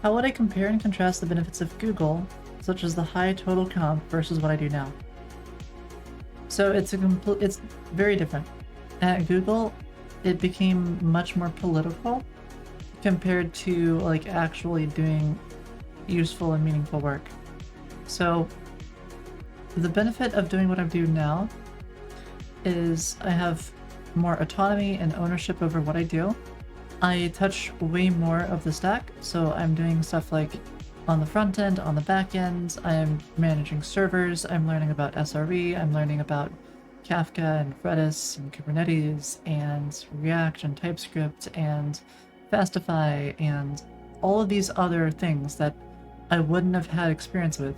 How would I compare and contrast the benefits of Google, such as the high total comp, versus what I do now? So it's very different. At Google, it became much more political compared to like actually doing useful and meaningful work. So the benefit of doing what I do now is I have more autonomy and ownership over what I do. I touch way more of the stack, so I'm doing stuff like on the front end, on the back end, I'm managing servers, I'm learning about SRE, I'm learning about Kafka and Redis and Kubernetes and React and TypeScript and Fastify and all of these other things that I wouldn't have had experience with,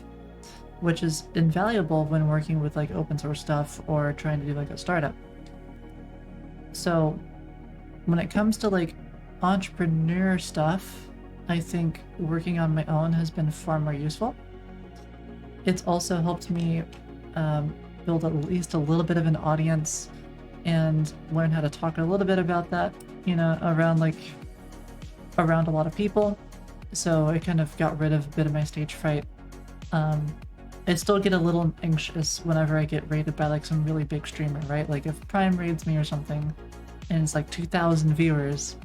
which is invaluable when working with like open source stuff or trying to do like a startup. So when it comes to like entrepreneur stuff, I think working on my own has been far more useful. It's also helped me build at least a little bit of an audience and learn how to talk a little bit about that, you know, around a lot of people. So I kind of got rid of a bit of my stage fright. I still get a little anxious whenever I get raided by like some really big streamer, right? Like if Prime raids me or something and it's like 2,000 viewers,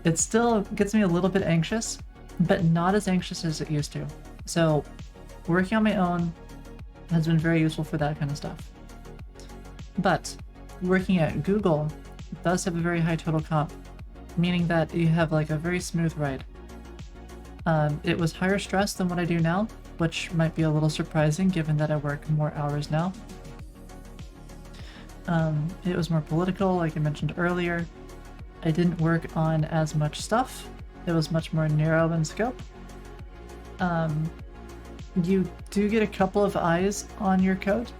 it still gets me a little bit anxious, but not as anxious as it used to. So working on my own has been very useful for that kind of stuff. But working at Google does have a very high total comp, meaning that you have like a very smooth ride. It was higher stress than what I do now, which might be a little surprising given that I work more hours now. It was more political, like I mentioned earlier. I didn't work on as much stuff. It was much more narrow in scope. You do get a couple of eyes on your code,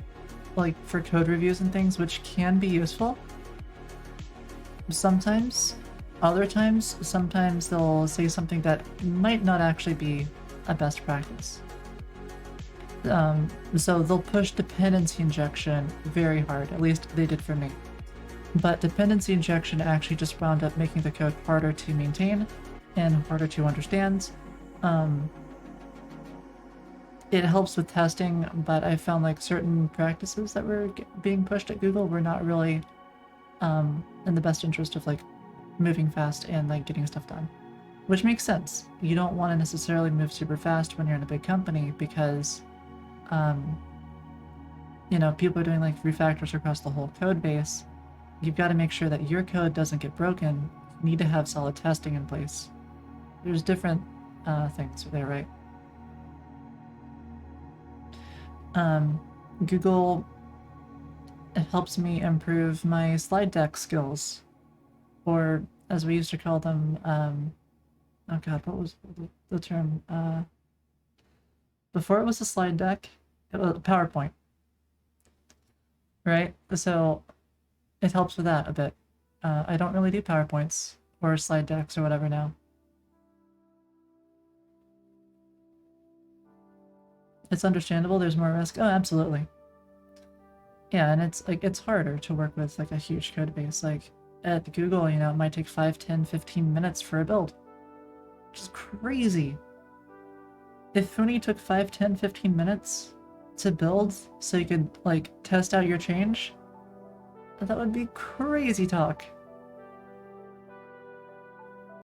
like for code reviews and things, which can be useful. Sometimes. Other times, sometimes they'll say something that might not actually be a best practice. So they'll push dependency injection very hard, at least they did for me. But dependency injection actually just wound up making the code harder to maintain and harder to understand. It helps with testing, but I found like certain practices that were being pushed at Google were not really in the best interest of like moving fast and like getting stuff done, which makes sense. You don't want to necessarily move super fast when you're in a big company because you know, people are doing like refactors across the whole code base. You've got to make sure that your code doesn't get broken. You need to have solid testing in place. There's different things there, right? Google, it helps me improve my slide deck skills, or as we used to call them, oh god, what was the term? Before it was a slide deck, it was PowerPoint, right? So it helps with that a bit. I don't really do PowerPoints or slide decks or whatever now. It's understandable, there's more risk. Oh, absolutely. Yeah, and it's like it's harder to work with like a huge code base. Like at Google, you know, it might take 5, 10, 15 minutes for a build, which is crazy. If only took 5, 10, 15 minutes to build so you could like test out your change, that would be crazy talk.